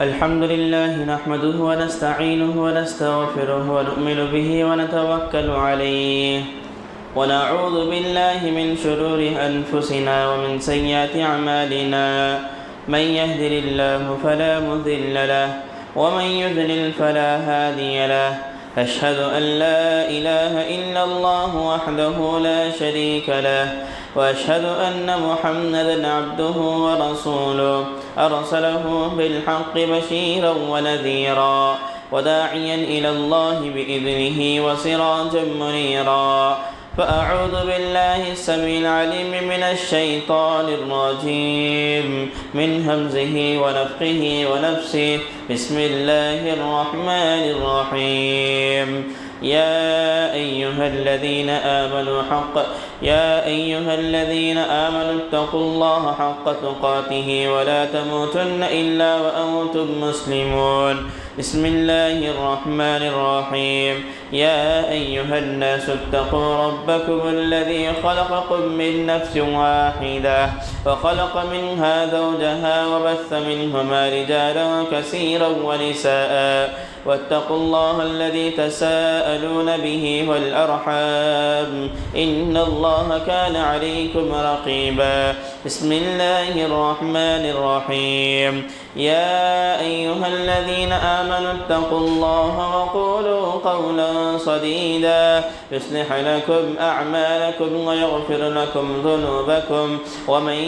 الحمد لله نحمده ونستعينه ونستغفره ونؤمن به ونتوكل عليه ونعوذ بالله من شرور أنفسنا ومن سيئات أعمالنا من يهد الله فلا مضل له ومن يضلل فلا هادي له أشهد أن لا إله إلا الله وحده لا شريك له وأشهد أن محمدًا عبده ورسوله أرسله بالحق بشيرا ونذيرا وداعيا إلى الله بإذنه وسراجا منيرا فأعوذ بالله السميع العليم من الشيطان الرجيم من همزه ونفخه ونفسه بسم الله الرحمن الرحيم يا أيها الذين آمنوا اتقوا الله حق تقاته ولا تموتن إلا وأنتم مسلمون بسم الله الرحمن الرحيم يا أيها الناس اتقوا ربكم الذي خلقكم من نفس واحدة وخلق منها زوجها وبث منهما رجالا كثيرا ونساء واتقوا الله الذي تساءلون به والأرحام إن الله كان عليكم رقيبا بسم الله الرحمن الرحيم يا أيها الذين آمنوا اتقوا الله وقولوا قولا سديدا يصلح لكم أعمالكم ويغفر لكم ذنوبكم ومن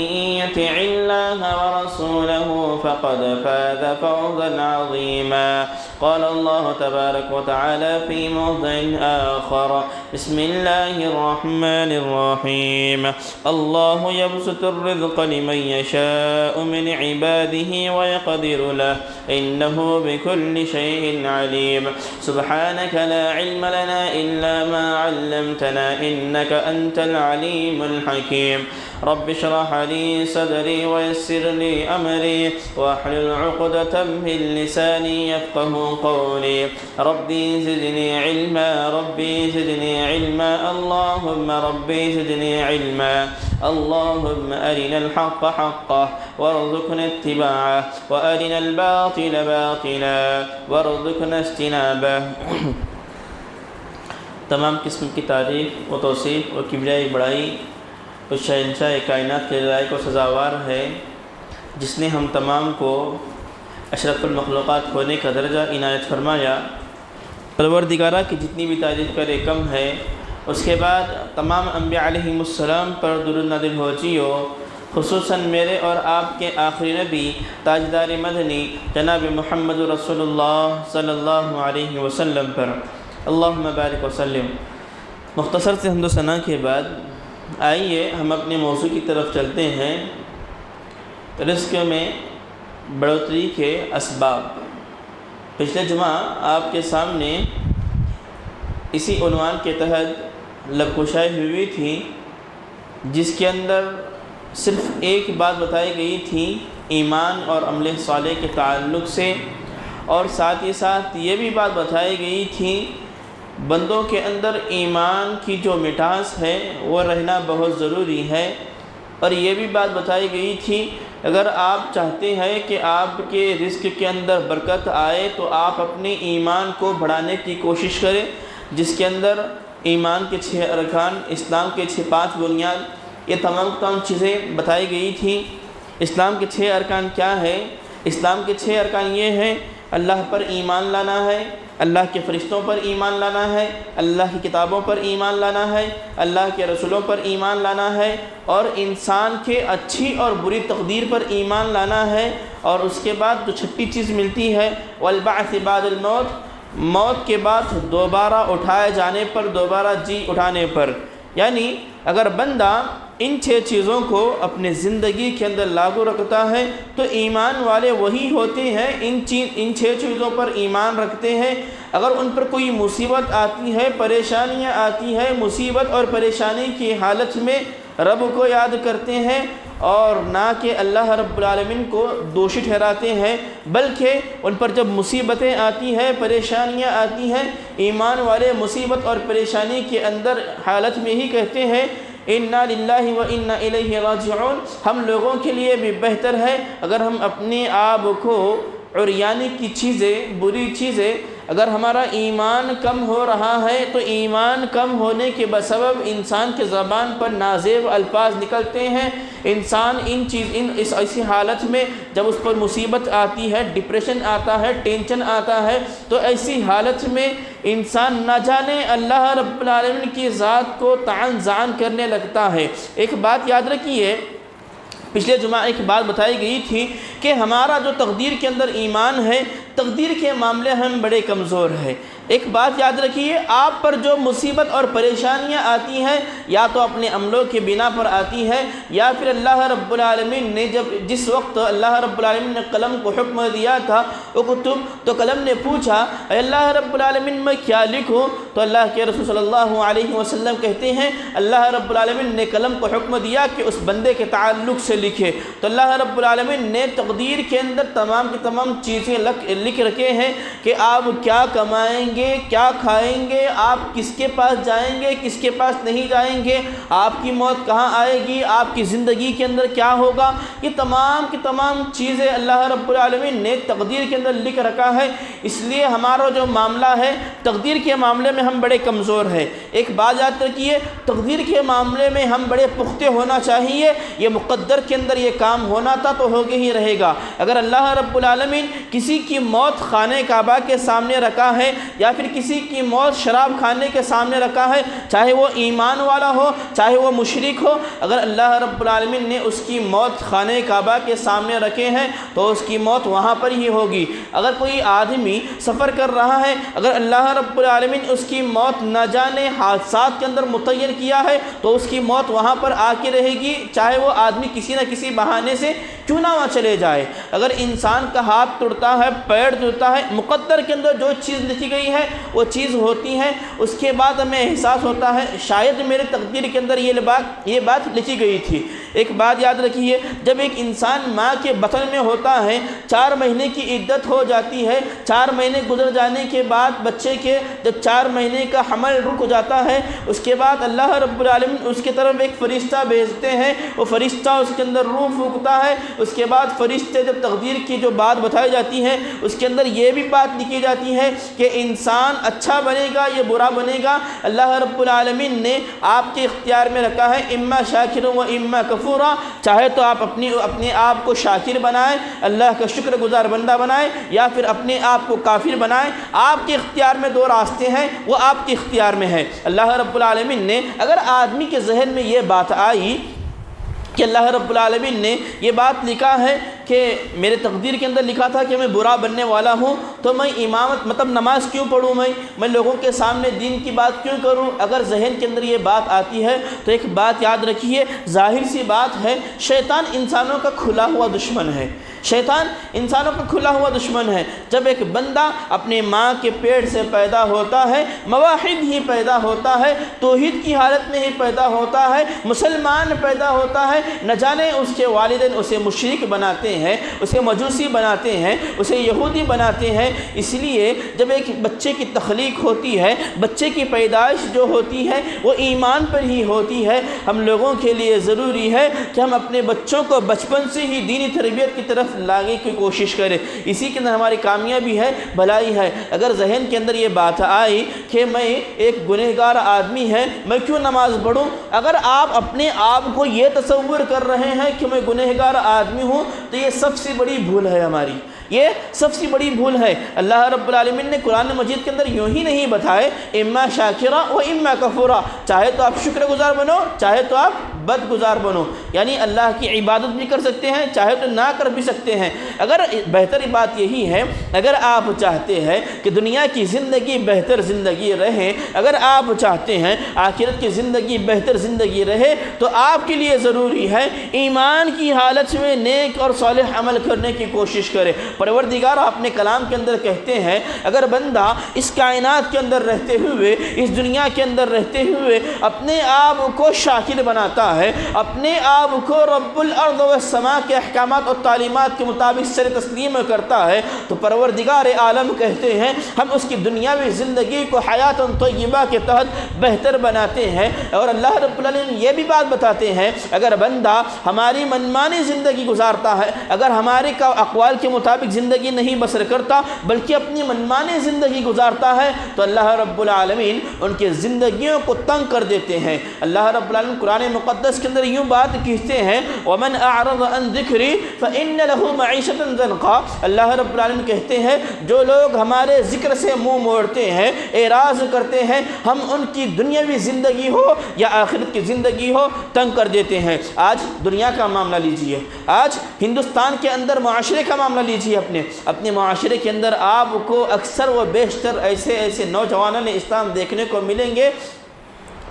يطع الله ورسوله فقد فاز فوزا عظيما قال الله تبارك وتعالى في موضع آخر بسم الله الرحمن الرحيم الله يبسط الرزق لمن يشاء من عباده ويقدر له إنه بكل شيء عليم سبحانك لا علم لنا إلا ما علمتنا إنك أنت العليم الحكيم رب اشرح لي صدري ويسر لي أمري واحلل عقدة من لساني يفقه قولي ربي زدني علما اللهم ربي زدني علما اللهم أرنا الحق حقا وارزقنا اتباعه وأرنا الباطل باطلا وارزقنا اجتنابه تمام قسم کی تعریف و توصیف و کبریائی بڑائی اس شہنشاہ کائنات کے لائق و سزاوار ہے جس نے ہم تمام کو اشرف المخلوقات ہونے کا درجہ عنایت فرمایا۔ پروردگارہ کی جتنی بھی تعریف کرے کم ہے۔ اس کے بعد تمام انبیاء علیہم السلام پر درود نازل ہو جیو، خصوصاً میرے اور آپ کے آخری نبی تاجدار مدنی جناب محمد رسول اللہ صلی اللہ علیہ وسلم پر اللہم بارک وسلم۔ مختصر سے حمد و ثنا کے بعد آئیے ہم اپنے موضوع کی طرف چلتے ہیں، رزق میں بڑھوتری کے اسباب۔ پچھلے جمعہ آپ کے سامنے اسی عنوان کے تحت لب کشائی ہوئی تھی، جس کے اندر صرف ایک بات بتائی گئی تھی ایمان اور عمل صالح کے تعلق سے، اور ساتھ ہی ساتھ یہ بھی بات بتائی گئی تھی بندوں کے اندر ایمان کی جو مٹاس ہے وہ رہنا بہت ضروری ہے، اور یہ بھی بات بتائی گئی تھی اگر آپ چاہتے ہیں کہ آپ کے رزق کے اندر برکت آئے تو آپ اپنے ایمان کو بڑھانے کی کوشش کریں، جس کے اندر ایمان کے 6 ارکان، اسلام کے 5 بنیاد، یہ تمام چیزیں بتائی گئی تھیں۔ اسلام کے 6 ارکان کیا ہے؟ اسلام کے 6 ارکان یہ ہیں: اللہ پر ایمان لانا ہے، اللہ کے فرشتوں پر ایمان لانا ہے، اللہ کی کتابوں پر ایمان لانا ہے، اللہ کے رسولوں پر ایمان لانا ہے، اور انسان کے اچھی اور بری تقدیر پر ایمان لانا ہے، اور اس کے بعد جو 6ٹھی چیز ملتی ہے والبعث بعد الموت، موت کے بعد دوبارہ اٹھائے جانے پر، دوبارہ جی اٹھانے پر۔ یعنی اگر بندہ ان 6 چیزوں کو اپنے زندگی کے اندر لاگو رکھتا ہے تو ایمان والے وہی ہوتے ہیں ان 6 چیزوں پر ایمان رکھتے ہیں۔ اگر ان پر کوئی مصیبت آتی ہے، پریشانیاں آتی ہیں، مصیبت اور پریشانی کی حالت میں رب کو یاد کرتے ہیں اور نہ کہ اللہ رب العالمین کو دوشی ٹھہراتے ہیں، بلکہ ان پر جب مصیبتیں آتی ہیں، پریشانیاں آتی ہیں، ایمان والے مصیبت اور پریشانی کے اندر حالت میں ہی کہتے ہیں انا للہ و انا الیہ راجعون، ہم لوگوں کے لیے بھی بہتر ہے اگر ہم اپنے آپ کو عریانی کی چیزیں، بری چیزیں، اگر ہمارا ایمان کم ہو رہا ہے تو ایمان کم ہونے کے سبب انسان کے زبان پر نازیب الفاظ نکلتے ہیں، انسان اس ایسی حالت میں جب اس پر مصیبت آتی ہے، ڈپریشن آتا ہے، ٹینشن آتا ہے، تو ایسی حالت میں انسان نہ جانے اللہ رب العالمین کی ذات کو طعن زعن کرنے لگتا ہے۔ ایک بات یاد رکھیے، پچھلے جمعہ ایک بات بتائی گئی تھی کہ ہمارا جو تقدیر کے اندر ایمان ہے، تقدیر کے معاملے ہم بڑے کمزور ہیں۔ ایک بات یاد رکھیے، آپ پر جو مصیبت اور پریشانیاں آتی ہیں یا تو اپنے عملوں کے بنا پر آتی ہے، یا پھر اللہ رب العالمین نے جس وقت اللہ رب العالمین نے قلم کو حکم دیا تھا اکتب، تو قلم نے پوچھا اے اللہ رب العالمین میں کیا لکھوں؟ تو اللہ کے رسول صلی اللہ علیہ وسلم کہتے ہیں اللہ رب العالمین نے قلم کو حکم دیا کہ اس بندے کے تعلق سے لکھے۔ تو اللہ رب العالمین نے تقدیر کے اندر تمام کی تمام چیزیں لکھ رکھے ہیں کہ آپ کیا کمائیں گے، کیا کھائیں گے، آپ کس کے پاس جائیں گے، کس کے پاس نہیں جائیں گے، آپ کی موت کہاں آئے گی، آپ کی زندگی کے اندر کیا ہوگا، یہ تمام کی تمام چیزیں اللہ رب العالمین نے تقدیر کے اندر لکھ رکھا ہے۔ اس لیے ہمارا جو معاملہ ہے تقدیر کے معاملے میں ہم بڑے کمزور ہیں۔ ایک بات یاد رکھیے، تقدیر کے معاملے میں ہم بڑے پختہ ہونا چاہیے، یہ مقدر کے اندر یہ کام ہونا تھا تو ہوگے ہی رہے گا۔ اگر اللہ رب العالمین کسی کی موت خانہ کعبہ کے سامنے رکھا ہے یا پھر کسی کی موت شراب کھانے کے سامنے رکھا ہے، چاہے وہ ایمان والا ہو چاہے وہ مشرک ہو، اگر اللہ رب العالمین نے اس کی موت خانہ کعبہ کے سامنے رکھے ہیں تو اس کی موت وہاں پر ہی ہوگی۔ اگر کوئی آدمی سفر کر رہا ہے، اگر اللہ رب العالمین اس کی موت نہ جانے حادثات کے اندر متعین کیا ہے تو اس کی موت وہاں پر آ کے رہے گی، چاہے وہ آدمی کسی نہ کسی بہانے سے کیوں نہ وہاں چلے جائے۔ اگر انسان کا ہاتھ ٹوٹتا ہے، پیر ٹوٹتا ہے، مقدر کے اندر جو چیز لکھی گئی ہے وہ چیز ہوتی ہے، اس کے بعد ہمیں احساس ہوتا ہے شاید میرے تقدیر کے اندر یہ بات لکھی گئی تھی۔ ایک بات یاد رکھیے، جب ایک انسان ماں کے بطن میں ہوتا ہے 4 مہینے کی عدت ہو جاتی ہے، 4 مہینے گزر جانے کے بعد بچے کے جب 4 مہینے کا حمل رک جاتا ہے، اس کے بعد اللہ رب العالمین اس کی طرف ایک فرشتہ بھیجتے ہیں، وہ فرشتہ اس کے اندر روح پھونکتا ہے۔ اس کے بعد فرشتے جب تقدیر کی جو بات بتائی جاتی ہے اس کے اندر یہ بھی بات لکھی جاتی ہے کہ انسان اچھا بنے گا یا برا بنے گا، اللہ رب العالمین نے آپ کے اختیار میں رکھا ہے، اما شاکر و اما کفورا، چاہے تو آپ اپنے آپ کو شاکر بنائیں، اللہ کا شکر گزار بندہ بنائیں، یا پھر اپنے آپ کو کافر بنائیں۔ آپ کے اختیار میں 2 راستے ہیں، وہ آپ کے اختیار میں ہے۔ اللہ رب العالمین نے اگر آدمی کے ذہن میں یہ بات آئی کہ اللہ رب العالمین نے یہ بات لکھا ہے کہ میرے تقدیر کے اندر لکھا تھا کہ میں برا بننے والا ہوں، تو میں امامت نماز کیوں پڑھوں، میں لوگوں کے سامنے دین کی بات کیوں کروں؟ اگر ذہن کے اندر یہ بات آتی ہے تو ایک بات یاد رکھیے، ظاہر سی بات ہے شیطان انسانوں کا کھلا ہوا دشمن ہے، شیطان انسانوں کا کھلا ہوا دشمن ہے۔ جب ایک بندہ اپنے ماں کے پیٹ سے پیدا ہوتا ہے، موحد ہی پیدا ہوتا ہے، توحید کی حالت میں ہی پیدا ہوتا ہے، مسلمان پیدا ہوتا ہے، نہ جانے اس کے والدین اسے مشرک بناتے ہیں، اسے مجوسی بناتے ہیں، اسے یہودی بناتے ہیں۔ اس لیے جب ایک بچے کی تخلیق ہوتی ہے، بچے کی پیدائش جو ہوتی ہے وہ ایمان پر ہی ہوتی ہے۔ ہم لوگوں کے لیے ضروری ہے کہ ہم اپنے بچوں کو بچپن سے ہی دینی تربیت کی طرف لانے کی کوشش کریں، اسی کے اندر ہماری کامیابی ہے، بھلائی ہے۔ اگر ذہن کے اندر یہ بات آئی کہ میں ایک گنہگار آدمی ہے، میں کیوں نماز پڑھوں، اگر آپ اپنے آپ کو یہ تصور کر رہے ہیں کہ میں گنہگار آدمی ہوں تو یہ سب سے بڑی بھول ہے ہماری، یہ سب سے بڑی بھول ہے۔ اللہ رب العالمین نے قرآن مجید کے اندر یوں ہی نہیں بتائے اما شاکرا و اما کفورا، چاہے تو آپ شکر گزار بنو چاہے تو آپ بد گزار بنو، یعنی اللہ کی عبادت بھی کر سکتے ہیں چاہے تو نہ کر بھی سکتے ہیں۔ اگر بہتر بات یہی ہے، اگر آپ چاہتے ہیں کہ دنیا کی زندگی بہتر زندگی رہے، اگر آپ چاہتے ہیں آخرت کی زندگی بہتر زندگی رہے، تو آپ کے لیے ضروری ہے ایمان کی حالت میں نیک اور صالح عمل کرنے کی کوشش کرے۔ پروردگار اپنے کلام کے اندر کہتے ہیں اگر بندہ اس کائنات کے اندر رہتے ہوئے، اس دنیا کے اندر رہتے ہوئے اپنے آپ کو شاکر بناتا ہے اپنے آپ کو رب الارض والسماء کے احکامات اور تعلیمات کے مطابق سر تسلیم کرتا ہے تو پروردگار عالم کہتے ہیں ہم اس کی دنیاوی زندگی کو حیات طیبہ کے تحت بہتر بناتے ہیں۔ اور اللہ رب العالمین یہ بھی بات بتاتے ہیں اگر بندہ ہماری منمانی زندگی گزارتا ہے، اگر ہمارے اقوال کے مطابق زندگی نہیں بسر کرتا بلکہ اپنی منمانی زندگی گزارتا ہے تو اللہ رب العالمین ان کے زندگیوں کو تنگ کر دیتے ہیں۔ اللہ رب العالمین قرآن مقدس کے اندر یوں بات کہتے ہیں وَمَنْ أَعْرَضَ عَنْ ذِكْرِي فَإِنَّ لَهُ مَعِيشَةً ضَنْكًا، اللہ رب العالمین کہتے ہیں جو لوگ ہمارے ذکر سے منہ موڑتے ہیں، اعراض کرتے ہیں، ہم ان کی دنیاوی زندگی ہو یا آخرت کی زندگی ہو تنگ کر دیتے ہیں۔ آج دنیا کا معاملہ لیجئے، آج ہندوستان کے اندر معاشرے کا معاملہ لیجئے، اپنے معاشرے کے اندر آپ کو اکثر و بیشتر ایسے نوجوانوں نے اسلام دیکھنے کو ملیں گے۔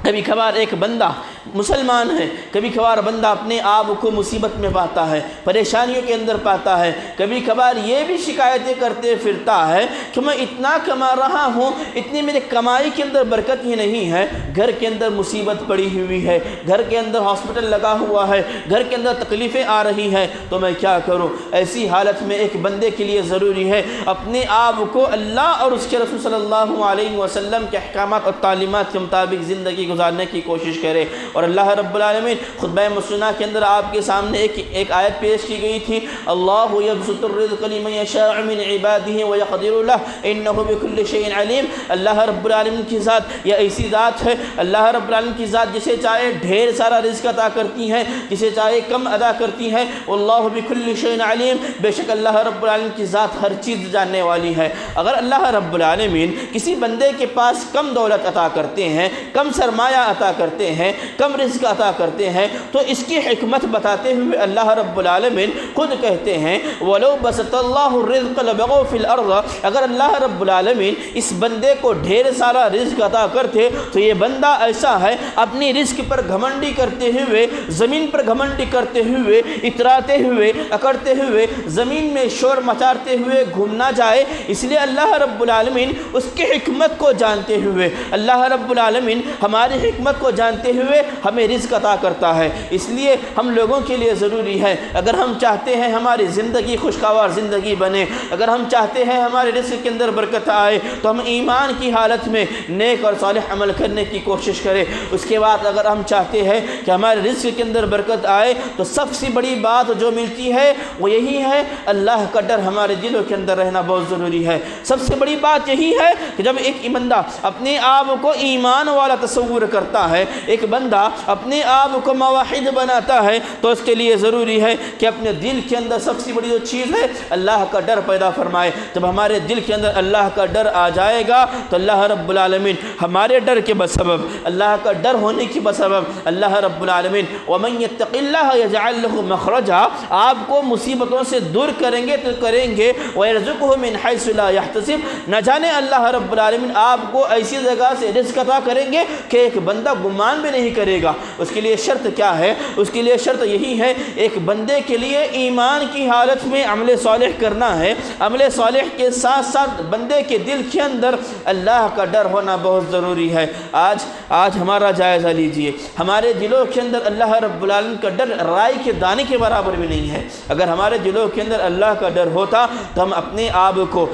کبھی کبھار ایک بندہ مسلمان ہے، کبھی کبھار بندہ اپنے آپ کو مصیبت میں پاتا ہے، پریشانیوں کے اندر پاتا ہے، کبھی کبھار یہ بھی شکایتیں کرتے پھرتا ہے کہ میں اتنا کما رہا ہوں، اتنی میرے کمائی کے اندر برکت ہی نہیں ہے، گھر کے اندر مصیبت پڑی ہوئی ہے، گھر کے اندر ہاسپٹل لگا ہوا ہے، گھر کے اندر تکلیفیں آ رہی ہیں تو میں کیا کروں؟ ایسی حالت میں ایک بندے کے لیے ضروری ہے اپنے آپ کو اللہ اور اس کے رسول صلی اللہ علیہ وسلم کے احکامات اور تعلیمات کے مطابق زندگی گزارنے کی کوشش کرے۔ اور اللہ رب العالمین خطبہ مسنہ کے اندر آپ کے سامنے ایک آیت پیش کی گئی تھی، اللہ یبسط الرزق لمن یشاء من عباده ویقدر له انہ بکل شیء علیم۔ اللہ رب العالمین کی ذات یہ ایسی ذات ہے، اللہ رب العالمین کی ذات جسے چاہے ڈھیر سارا رزق عطا کرتی ہے، جسے چاہے کم ادا کرتی ہے۔ واللہ بکل شیء علیم، بے شک اللہ رب العالمین کی ذات ہر چیز جاننے والی ہے۔ اگر اللہ رب العالمین کسی بندے کے پاس کم دولت عطا کرتے ہیں، کم سرمایہ عطا کرتے ہیں، کم رزق عطا کرتے ہیں تو اس کی حکمت بتاتے ہوئے اللہ رب العالمین خود کہتے ہیں وَلَوْ بَسَطَ اللَّهُ الرِّزْقَ لَبَغَوْا فِي الْأَرْضِ، اگر اللہ رب العالمین اس بندے کو ڈھیر سارا رزق عطا کرتے تو یہ بندہ ایسا ہے اپنی رزق پر گھمنڈی کرتے ہوئے، زمین پر گھمنڈی کرتے ہوئے، اتراتے ہوئے، اکڑتے ہوئے، زمین میں شور مچارتے ہوئے گھومنا جائے۔ اس لیے اللہ رب العالمین اس کی حکمت کو جانتے ہوئے، اللہ رب العالمین ہماری حکمت کو جانتے ہوئے ہمیں رزق عطا کرتا ہے۔ اس لیے ہم لوگوں کے لیے ضروری ہے اگر ہم چاہتے ہیں ہماری زندگی خوشگوار زندگی بنے، اگر ہم چاہتے ہیں ہمارے رزق کے اندر برکت آئے تو ہم ایمان کی حالت میں نیک اور صالح عمل کرنے کی کوشش کریں۔ اس کے بعد اگر ہم چاہتے ہیں کہ ہمارے رزق کے اندر برکت آئے تو سب سے بڑی بات جو ملتی ہے وہ یہی ہے اللہ کا ڈر ہمارے دلوں کے اندر رہنا بہت ضروری ہے۔ سب سے بڑی بات یہی ہے کہ جب ایک بندہ اپنے آپ کو ایمان والا تصور کرتا ہے، ایک بندہ اپنے آپ کو موحد بناتا ہے تو اس کے لیے ضروری ہے کہ اپنے دل کے اندر سب سے بڑی جو چیز ہے اللہ کا ڈر پیدا فرمائے۔ جب ہمارے دل کے اندر اللہ کا ڈر آ جائے گا تو اللہ رب العالمین ہمارے ڈر کے بسبب، اللہ کا ڈر ہونے کی بسبب اللہ رب العالمین وَمَن يَتَّقِ اللَّهَ يَجْعَلْ لَهُ مَخْرَجًا، آپ کو مصیبتوں سے دور کریں گے تو کریں گے، وَيَرْزُقْهُ مِنْ حَيْثُ لَا يَحْتَسِبُ، نہ جانے اللہ رب العالمین آپ کو ایسی جگہ سے رزق عطا کریں گے کہ ایک بندہ گمان بھی نہیں کرے گا۔ اس کے لیے شرط کیا ہے؟ اس کے لیے شرط یہی ہے ایک بندے کے لیے ایمان کی حالت میں عمل صالح کرنا ہے، عمل صالح کے ساتھ ساتھ بندے کے دل کے اندر اللہ کا ڈر ہونا بہت ضروری ہے۔ آج ہمارا جائزہ لیجئے، ہمارے دلوں کے اندر اللہ رب العالمین کا ڈر رائی کے دانے کے برابر بھی نہیں ہے۔ اگر ہمارے دلوں کے اندر اللہ کا ڈر ہوتا تو ہم اپنے آپ کو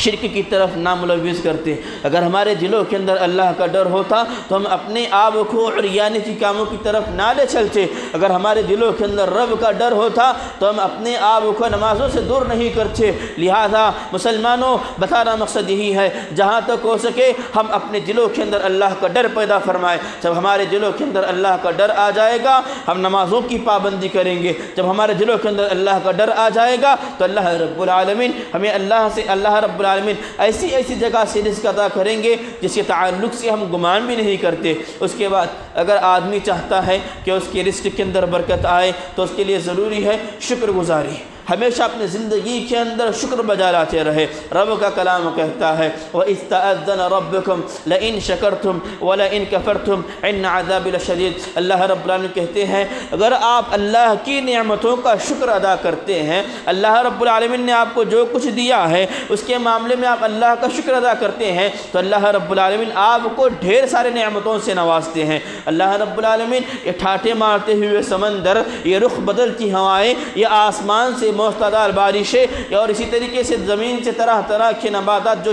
شرک کی طرف نہ ملوث کرتے۔ اگر ہمارے دلوں کے اندر اللہ کا ڈر ہوتا تو ہم اپنے آپ کو عریانی کی کاموں کی طرف نہ لے چلتے۔ اگر ہمارے دلوں کے اندر رب کا ڈر ہوتا تو ہم اپنے آپ کو نمازوں سے دور نہیں کرتے۔ لہذا مسلمانوں بتانا مقصد یہی ہے جہاں تک ہو سکے ہم اپنے دلوں کے اندر اللہ کا ڈر پیدا فرمائے۔ جب ہمارے دلوں کے اندر اللہ کا ڈر آ جائے گا ہم نمازوں کی پابندی کریں گے۔ جب ہمارے دلوں کے اندر اللہ کا ڈر آ جائے گا تو اللہ رب العالمین ہمیں اللہ رب العالمین ایسی جگہ سے رزق عطا کریں گے جس کے تعلق سے ہم گمان بھی نہیں کرتے۔ اس کے بعد اگر آدمی چاہتا ہے کہ اس کے رزق کے اندر برکت آئے تو اس کے لیے ضروری ہے شکر گزاری۔ ہمیشہ اپنی زندگی کے اندر شکر بجا لاتے رہے۔ رب کا کلام کہتا ہے وَإِذْ تَأَذَّنَ رَبُّكُمْ لَئِن شَكَرْتُمْ وَلَئِن كَفَرْتُمْ إِنَّ عَذَابِي لَشَدِيدٌ۔ اللہ رب العالمین کہتے ہیں اگر آپ اللہ کی نعمتوں کا شکر ادا کرتے ہیں، اللہ رب العالمین نے آپ کو جو کچھ دیا ہے اس کے معاملے میں آپ اللہ کا شکر ادا کرتے ہیں تو اللہ رب العالمین آپ کو ڈھیر سارے نعمتوں سے نوازتے ہیں۔ اللہ رب العالمین یہ ٹھاٹے مارتے ہوئے سمندر، یہ رخ بدلتی ہوائیں، یہ آسمان سے موسلادھار بارشیں، اور اسی طریقے سے زمین سے طرح طرح کے نباتات،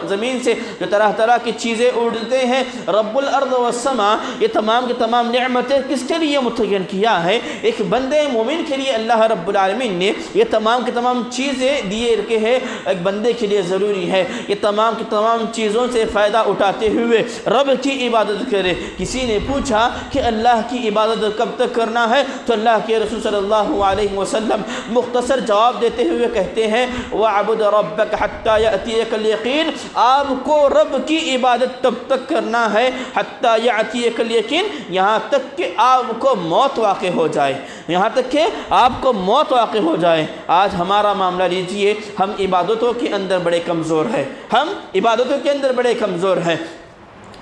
زمین سے جو طرح طرح کی چیزیں اڑتے ہیں، رب الارض والسماء، یہ تمام کی تمام نعمتیں کس کے لیے متعین کیا ہے؟ ایک بندے مومن کے لیے اللہ رب العالمین نے یہ تمام کی تمام چیزیں دیے رکھے ہیں۔ ایک بندے کے لیے ضروری ہے یہ تمام کی تمام چیزوں سے فائدہ اٹھاتے ہوئے رب کی عبادت کرے۔ کسی نے پوچھا کہ اللہ کی عبادت کب تک کرنا ہے تو اللہ کے رسول صلی اللہ علیہ وسلم مختصر جواب دیتے ہوئے کہتے ہیں وَعْبُدْ رَبَّكَ حَتَّى يَأْتِيَكَ الْيَقِينُ، آپ کو رب کی عبادت تب تک کرنا ہے حَتَّى يَأْتِيَكَ الْيَقِينُ، یہاں تک کہ آپ کو موت واقع ہو جائے، یہاں تک کہ آپ کو موت واقع ہو جائے۔ آج ہمارا معاملہ لیجئے، ہم عبادتوں کے اندر بڑے کمزور ہیں، ہم عبادتوں کے اندر بڑے کمزور ہیں۔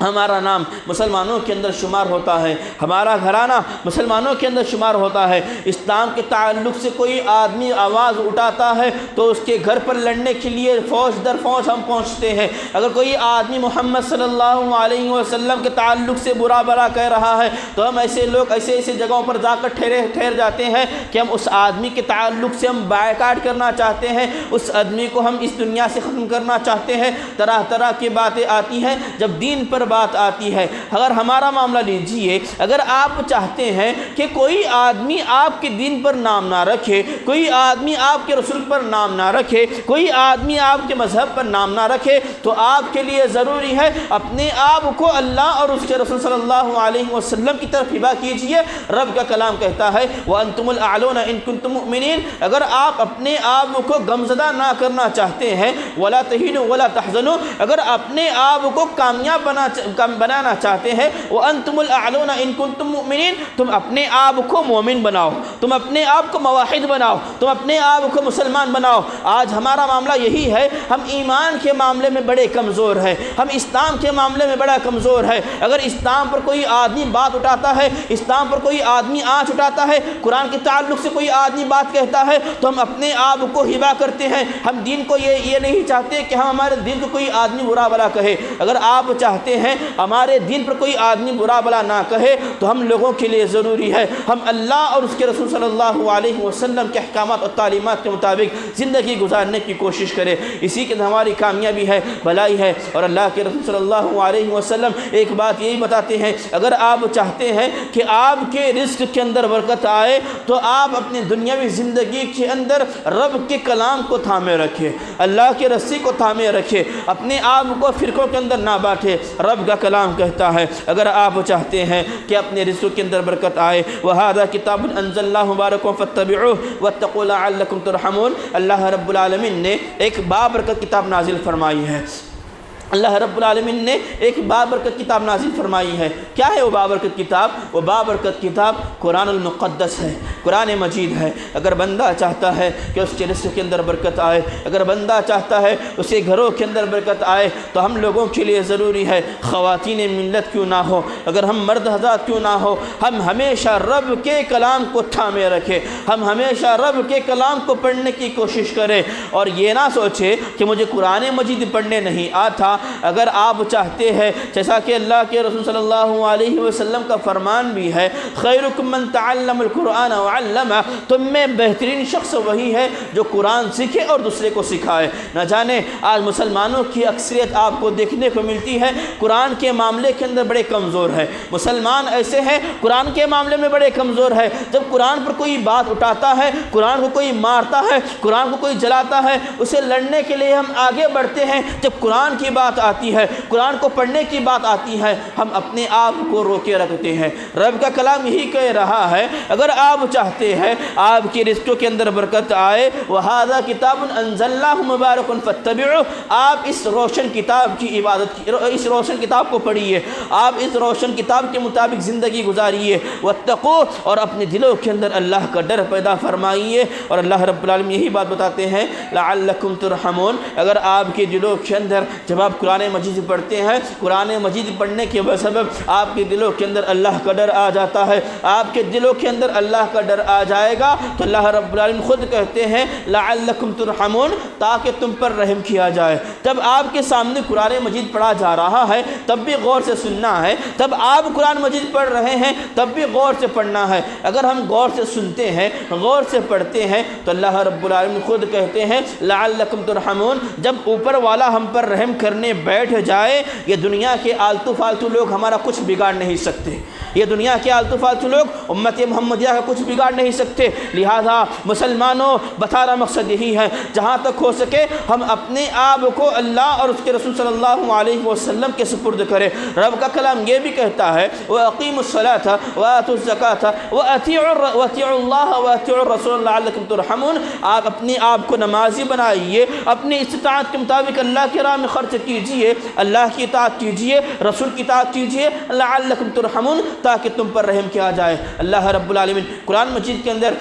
ہمارا نام مسلمانوں کے اندر شمار ہوتا ہے، ہمارا گھرانہ مسلمانوں کے اندر شمار ہوتا ہے۔ اسلام کے تعلق سے کوئی آدمی آواز اٹھاتا ہے تو اس کے گھر پر لڑنے کے لیے فوج در فوج ہم پہنچتے ہیں۔ اگر کوئی آدمی محمد صلی اللہ علیہ وسلم کے تعلق سے برا بھلا کہہ رہا ہے تو ہم ایسے لوگ ایسے جگہوں پر جا کر ٹھہر جاتے ہیں کہ ہم اس آدمی کے تعلق سے ہم بائیکاٹ کرنا چاہتے ہیں، اس آدمی کو ہم اس دنیا سے ختم کرنا چاہتے ہیں۔ طرح طرح کی باتیں آتی ہیں۔ جب دین پر بات آتی ہے، اگر ہمارا معاملہ لیجئے، اگر آپ چاہتے ہیں کہ کوئی آدمی آپ کے دین پر نام نہ رکھے، کوئی آدمی آپ کے رسول پر نام نہ رکھے، کوئی آدمی آپ کے مذہب پر نام نہ رکھے تو آپ کے لیے ضروری ہے اپنے آپ کو اللہ اور اس کے رسول صلی اللہ علیہ وسلم کی طرف ہبا کیجئے۔ رب کا کلام کہتا ہے وَأَنْتُمُ الْأَعْلَوْنَ إِن كُنتُم مُؤْمِنِينَ، اگر آپ اپنے آپ کو غمزدہ نہ کرنا چاہتے ہیں، وَلَا تَهِنُوا وَلَا تَحْزَنُوا، اگر اپنے آپ کو کامیاب بنانا چاہتے ہیں، وَأَنْتُمُ الْأَعْلَوْنَ إِن كُنتُم مُؤْمِنِينَ، تم اپنے آپ کو مومن بناؤ، تم اپنے آپ کو موحد بناؤ، تم اپنے آپ کو مسلمان بناؤ۔ آج ہمارا معاملہ یہی ہے، ہم ایمان کے معاملے میں بڑے کمزور ہیں، ہم اسلام کے معاملے میں بڑا کمزور ہے۔ اگر اسلام پر کوئی آدمی بات اٹھاتا ہے، اسلام پر کوئی آدمی آنچ اٹھاتا ہے، قرآن کے تعلق سے کوئی آدمی بات کہتا ہے تو ہم اپنے آپ کو ہبا کرتے ہیں۔ ہم دین کو یہ نہیں چاہتے کہ ہم ہمارے دین کو کوئی آدمی برا بھلا کہے۔ اگر آپ چاہتے ہیں ہمارے دین پر کوئی آدمی برا بھلا نہ کہے تو ہم لوگوں کے لیے ضروری ہے ہم اللہ اور اس کے رسول صلی اللہ علیہ وسلم کے احکامات اور تعلیمات کے مطابق زندگی گزارنے کی کوشش کریں۔ اسی کے ہماری کامیابی ہے، بھلائی ہے۔ اور اللہ کے رسول صلی اللہ علیہ وسلم ایک بات یہی بتاتے ہیں، اگر آپ چاہتے ہیں کہ آپ کے رزق کے اندر برکت آئے تو آپ اپنی دنیاوی زندگی کے اندر رب کے کلام کو تھامے رکھیں، اللہ کے رسی کو تھامے رکھیں، اپنے آپ کو فرقوں کے اندر نہ بانٹے۔ رب کا کلام کہتا ہے اگر آپ چاہتے ہیں کہ اپنے رزق کے اندر برکت آئے وَهَذَا كِتَابٌ أَنزَلْنَاهُ مُبَارَكٌ فَاتَّبِعُوهُ وَاتَّقُوا لَعَلَّكُمْ تُرْحَمُونَ۔ اللہ رب العالمین نے ایک بابرکت کتاب نازل فرمائی ہے، اللہ رب العالمین نے ایک بابرکت کتاب نازل فرمائی ہے۔ کیا ہے وہ بابرکت کتاب؟ وہ بابرکت کتاب قرآن المقدس ہے، قرآن مجید ہے۔ اگر بندہ چاہتا ہے کہ اس کے رزق کے اندر برکت آئے، اگر بندہ چاہتا ہے اس کے گھروں کے اندر برکت آئے تو ہم لوگوں کے لیے ضروری ہے، خواتین ملت کیوں نہ ہو، اگر ہم مرد حضرات کیوں نہ ہو، ہم ہمیشہ رب کے کلام کو تھامے رکھیں، ہم ہمیشہ رب کے کلام کو پڑھنے کی کوشش کریں اور یہ نہ سوچے کہ مجھے قرآن مجید پڑھنے نہیں آتا۔ اگر آپ چاہتے ہیں، جیسا کہ اللہ کے رسول صلی اللہ علیہ وسلم کا فرمان بھی ہے خیرکم من تعلم القرآن وعلمہ، تم میں بہترین شخص وہی ہے جو قرآن سیکھے اور دوسرے کو سکھائے۔ نہ جانے آج مسلمانوں کی اکثریت آپ کو دیکھنے کو ملتی ہے قرآن کے معاملے کے اندر بڑے کمزور ہے۔ مسلمان ایسے ہیں قرآن کے معاملے میں بڑے کمزور ہے، جب قرآن پر کوئی بات اٹھاتا ہے، قرآن کو کوئی مارتا ہے، قرآن کو کوئی جلاتا ہے، اسے لڑنے کے لیے ہم آگے بڑھتے ہیں۔ جب قرآن کی بات بات آتی ہے، قرآن کو پڑھنے کی بات آتی ہے، ہم اپنے آپ کو روکے رکھتے ہیں۔ رب کا کلام یہی کہہ رہا ہے اگر آپ چاہتے ہیں آپ کی رزقوں کے اندر برکت آئے، وَهَذَا كِتَابٌ أَنزَلْنَاهُ مُبَارَكٌ فَاتَّبِعُوهُ، آپ اس روشن کتاب کی عبادت کی، اس روشن کتاب کو پڑھیے، آپ اس روشن کتاب کے مطابق زندگی گزاریے، وَاتَّقُوهُ، اور اپنے دلوں کے اندر اللہ کا ڈر پیدا فرمائیے۔ اور اللہ رب العالمین یہی بات بتاتے ہیں لَعَلَّكُمْ تُرْحَمُونَ، اگر آپ کے دلوں کے اندر جب آپ قرآن مجید پڑھتے ہیں، قرآن مجید پڑھنے کے سبب آپ کے دلوں کے اندر اللہ کا ڈر آ جاتا ہے، آپ کے دلوں کے اندر اللہ کا ڈر آ جائے گا تو اللہ رب العالمین خود کہتے ہیں لَعَلَّكُمْ تُرْحَمُونَ، تاکہ تم پر رحم کیا جائے۔ جب آپ کے سامنے قرآن مجید پڑھا جا رہا ہے تب بھی غور سے سننا ہے، تب آپ قرآن مجید پڑھ رہے ہیں تب بھی غور سے پڑھنا ہے۔ اگر ہم غور سے سنتے ہیں، غور سے پڑھتے ہیں تو اللہ رب العالمین خود کہتے ہیں لَعَلَّكُمْ تُرْحَمُونَ، جب اوپر والا ہم پر رحم کرنے بیٹھ جائے، یہ دنیا کے آلتو فالتو لوگ ہمارا کچھ بگاڑ نہیں سکتے، یہ دنیا کے آلتو فالتو لوگ امت محمدیہ کا کچھ بگاڑ نہیں سکتے۔ لہذا مسلمانوں بتانا مقصد یہی ہے جہاں تک ہو سکے ہم اپنے آپ کو اللہ اور اس کے رسول صلی اللہ علیہ وسلم کے سپرد کریں۔ رب کا کلام یہ بھی کہتا ہے وَأَقِيمُوا الصَّلَاةَ وَآتُوا الزَّكَاةَ وَأَطِيعُوا اللَّهَ وَأَطِيعُوا الرَّسُولَ لَعَلَّكُمْ تُرْحَمُونَ، آپ اپنے آپ کو نمازی بنائیے، اپنی استطاعت کے مطابق اللہ کی راہ میں خرچ کیجئے، اللہ کی اطاعت کیجئے، رسول کی اطاعت کیجئے، لَعَلَّكُمْ تُرْحَمُونَ، تاکہ تم پر رحم کیا جائے۔ اللہ رب العالمین قرآن مجید کے اندر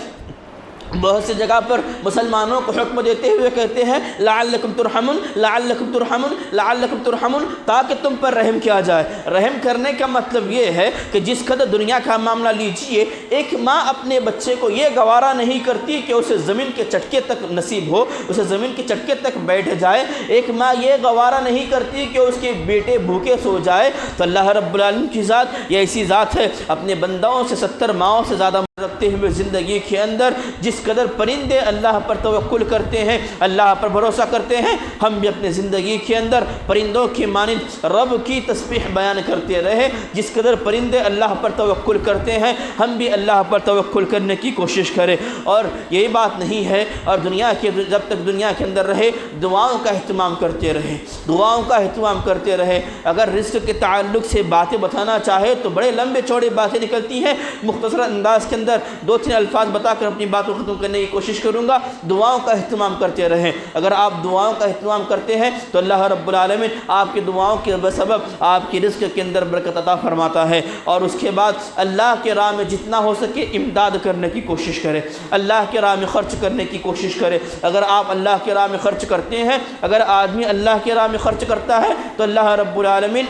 بہت سی جگہ پر مسلمانوں کو حکم دیتے ہوئے کہتے ہیں لعلکم ترحمون، لعلکم ترحمون، لعلکم ترحمون، تاکہ تم پر رحم کیا جائے۔ رحم کرنے کا مطلب یہ ہے کہ جس قدر دنیا کا معاملہ لیجئے، ایک ماں اپنے بچے کو یہ گوارا نہیں کرتی کہ اسے زمین کے چٹکے تک نصیب ہو، اسے زمین کے چٹکے تک بیٹھ جائے، ایک ماں یہ گوارا نہیں کرتی کہ اس کے بیٹے بھوکے سو جائے۔ تو اللہ رب العالمین کی ذات یہ ایسی ذات ہے، اپنے بندوں سے 70 ماؤں سے زیادہ رکھتے ہوئے زندگی کے اندر جس قدر پرندے اللہ پر توکل کرتے ہیں، اللہ پر بھروسہ کرتے ہیں، ہم بھی اپنے زندگی کے اندر پرندوں کی مانند رب کی تسبیح بیان کرتے رہے۔ جس قدر پرندے اللہ پر توکل کرتے ہیں ہم بھی اللہ پر توکل کرنے کی کوشش کریں۔ اور یہی بات نہیں ہے، اور دنیا کے جب تک دنیا کے اندر رہے دعاؤں کا اہتمام کرتے رہے، دعاؤں کا اہتمام کرتے رہے۔ اگر رزق کے تعلق سے باتیں بتانا چاہے تو بڑے لمبے چوڑے باتیں نکلتی ہیں، مختصر انداز کے اندر 2-3 الفاظ بتا کر اپنی بات کو ختم کرنے کی کوشش کروں گا۔ دعاؤں کا اہتمام کرتے رہیں۔ اگر آپ دعاؤں کا اہتمام کرتے ہیں تو اللہ رب العالمین آپ کی دعاؤں کے سبب آپ کی رزق کے اندر برکت عطا فرماتا ہے۔ اور اس کے بعد اللہ کے راہ میں جتنا ہو سکے امداد کرنے کی کوشش کریں، اللہ کے راہ میں خرچ کرنے کی کوشش کریں۔ اگر آپ اللہ کے راہ میں خرچ کرتے ہیں، اگر آدمی اللہ کے راہ میں خرچ کرتا ہے تو اللہ رب العالمین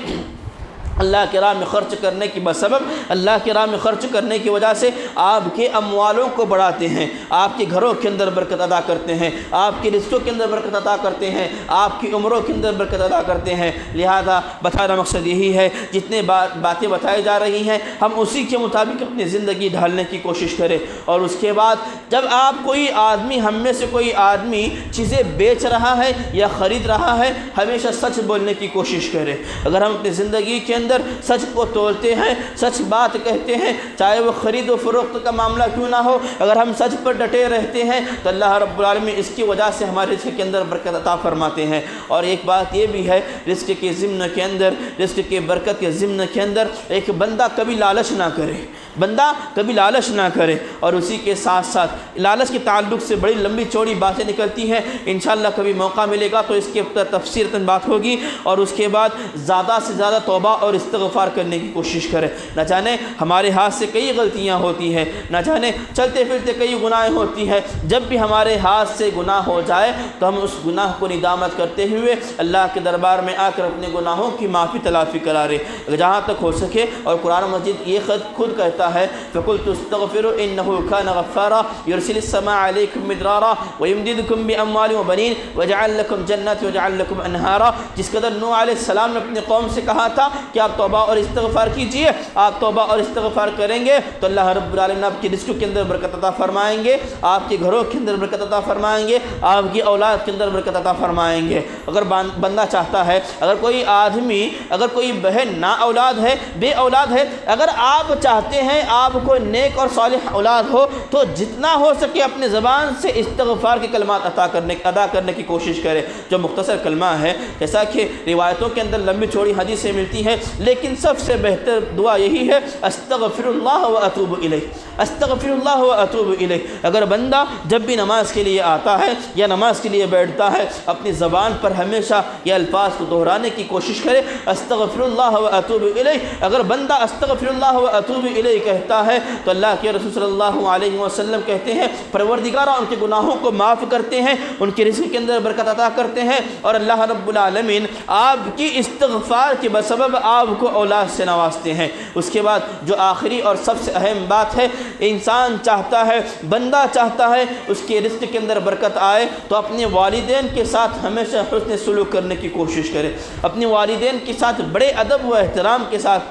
اللہ کی راہ میں خرچ کرنے کی بسبب، اللہ کی راہ میں خرچ کرنے کی وجہ سے آپ کے اموالوں کو بڑھاتے ہیں، آپ کے گھروں کے اندر برکت ادا کرتے ہیں، آپ کے رزقوں کے اندر برکت عطا کرتے ہیں، آپ کی عمروں کے اندر برکت ادا کرتے ہیں۔ لہذا بتانا مقصد یہی ہے جتنے باتیں بتائی جا رہی ہیں ہم اسی کے مطابق اپنی زندگی ڈھالنے کی کوشش کریں۔ اور اس کے بعد جب آپ کوئی آدمی، ہم میں سے کوئی آدمی چیزیں بیچ رہا ہے یا خرید رہا ہے، ہمیشہ سچ بولنے کی کوشش کریں۔ اگر ہم اپنی زندگی کے اندر سچ کو تولتے ہیں، سچ بات کہتے ہیں، چاہے وہ خرید و فروخت کا معاملہ کیوں نہ ہو، اگر ہم سچ پر ڈٹے رہتے ہیں تو اللہ رب العالمین اس کی وجہ سے ہمارے رزق کے اندر برکت عطا فرماتے ہیں۔ اور ایک بات یہ بھی ہے، رزق کے ضمن کے اندر، رزق کے برکت کے ضمن کے اندر ایک بندہ کبھی لالچ نہ کرے، بندہ کبھی لالچ نہ کرے۔ اور اسی کے ساتھ ساتھ لالچ کے تعلق سے بڑی لمبی چوڑی باتیں نکلتی ہیں، انشاءاللہ کبھی موقع ملے گا تو اس کے تفصیلاً بات ہوگی۔ اور اس کے بعد زیادہ سے زیادہ توبہ اور استغفار کرنے کی کوشش کریں۔ نہ جانے ہمارے ہاتھ سے کئی غلطیاں ہوتی ہیں، نہ جانے چلتے پھرتے کئی گناہیں ہوتی ہیں، جب بھی ہمارے ہاتھ سے گناہ ہو جائے تو ہم اس گناہ کو ندامت کرتے ہوئے اللہ کے دربار میں آ کر اپنے گناہوں کی معافی تلافی کرا رہے جہاں تک ہو سکے۔ اور قرآن مجید یہ خود کہتا ہے فَقُلْتُ اسْتَغْفِرُوا إِنَّهُ كَانَ غَفَّارًا يُرْسِلِ السَّمَاءَ عَلَيْكُمْ مِدْرَارًا وَيُمْدِدْكُمْ بِأَمْوَالٍ وَبَنِينَ وَيَجْعَلْ لَكُمْ جَنَّاتٍ وَيَجْعَلْ لَكُمْ أَنْهَارًا۔ جس قدر نوح علیہ السلام نے اپنی قوم سے کہا تھا کہ آپ توبہ اور استغفار کیجئے. آپ توبہ اور استغفار کریں گے تو اللہ رب العالمین آپ کی رزق کے اندر برکت عطا فرمائیں گے, آپ کے گھروں کے اندر برکت عطا فرمائیں گے, آپ کی اولاد کے اندر برکت عطا فرمائیں گے. اگر بندہ چاہتا ہے, اگر کوئی آدمی, اگر کوئی بہن نا اولاد ہے, بے اولاد ہے, اگر آپ چاہتے ہیں آپ کو نیک اور صالح اولاد ہو تو جتنا ہو سکے اپنے زبان سے استغفار کے کلمات ادا کرنے کی کوشش کرے, جو مختصر کلمہ ہے. جیسا کہ روایتوں کے اندر لمبی چوڑی حدیثیں ملتی ہیں, لیکن سب سے بہتر دعا یہی ہے, استغفر اللہ و اتوب الیہ, استغفر اللہ و اتوب الیہ. اگر بندہ جب بھی نماز کے لیے آتا ہے یا نماز کے لیے بیٹھتا ہے, اپنی زبان پر ہمیشہ یہ الفاظ کو دہرانے کی کوشش کرے, استغفر اللہ و اتوب الیہ. اگر بندہ استغفر اللہ و اتوب الیہ کہتا ہے تو اللہ کے رسول صلی اللہ علیہ وسلم کہتے ہیں پروردگارہ ان کے گناہوں کو معاف کرتے ہیں, ان کے رزق کے اندر برکت عطا کرتے ہیں, اور اللہ رب العالمین آپ کی استغفار کے بسبب آپ کو اولاد سے نوازتے ہیں. اس کے بعد جو آخری اور سب سے اہم بات ہے, انسان چاہتا ہے, بندہ چاہتا ہے اس کے رزق کے اندر برکت آئے تو اپنے والدین کے ساتھ ہمیشہ حسن سلوک کرنے کی کوشش کرے, اپنے والدین کے ساتھ بڑے ادب و احترام کے ساتھ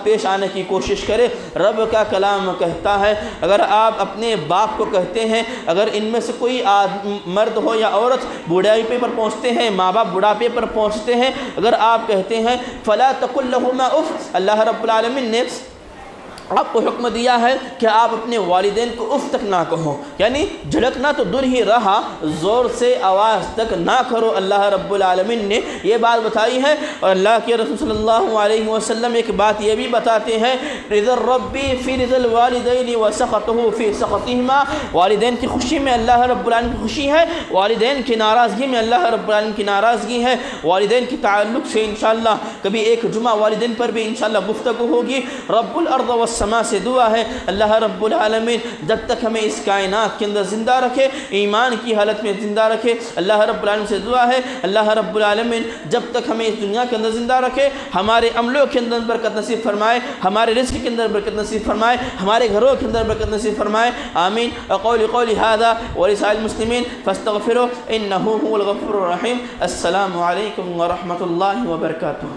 پیش آنے کی کوشش کرے. رب کا کلام کہتا ہے اگر آپ اپنے باپ کو کہتے ہیں, اگر ان میں سے کوئی مرد ہو یا عورت بوڑھاپے پر پہنچتے ہیں, ماں باپ بڑھاپے پر پہنچتے ہیں, اگر آپ کہتے ہیں فلا تقل لهما اف, اللہ رب العالمین نے آپ کو حکم دیا ہے کہ آپ اپنے والدین کو اف تک نہ کہو, یعنی جھڑکنا تو دور ہی رہا, زور سے آواز تک نہ کرو. اللہ رب العالمین نے یہ بات بتائی ہے. اور اللہ کے رسول صلی اللہ علیہ وسلم ایک بات یہ بھی بتاتے ہیں, رضا الربی فی رضا الوالدین وسخطہ فی سخطہما, والدین کی خوشی میں اللہ رب العالمین کی خوشی ہے, والدین کی ناراضگی میں اللہ رب العالمین کی ناراضگی ہے. والدین کے تعلق سے انشاءاللہ کبھی ایک جمعہ والدین پر بھی انشاءاللہ گفتگو ہوگی. رب الارض والسماء سے دعا ہے اللہ رب العالمین جب تک ہمیں اس کائنات کے اندر زندہ رکھے, ایمان کی حالت میں زندہ رکھے. اللہ رب العالمین سے دعا ہے اللہ رب العالمین جب تک ہمیں اس دنیا کے اندر زندہ رکھے, ہمارے عملوں کے اندر برکت نصیب فرمائے, ہمارے رزق کے اندر برکت نصیب فرمائے, ہمارے گھروں کے اندر برکت نصیب فرمائے. آمین. اقول قولی هذا ولسائر المسلمین فاستغفروه انه هو الغفور الرحیم. السلام علیکم ورحمۃ اللہ وبرکاتہ.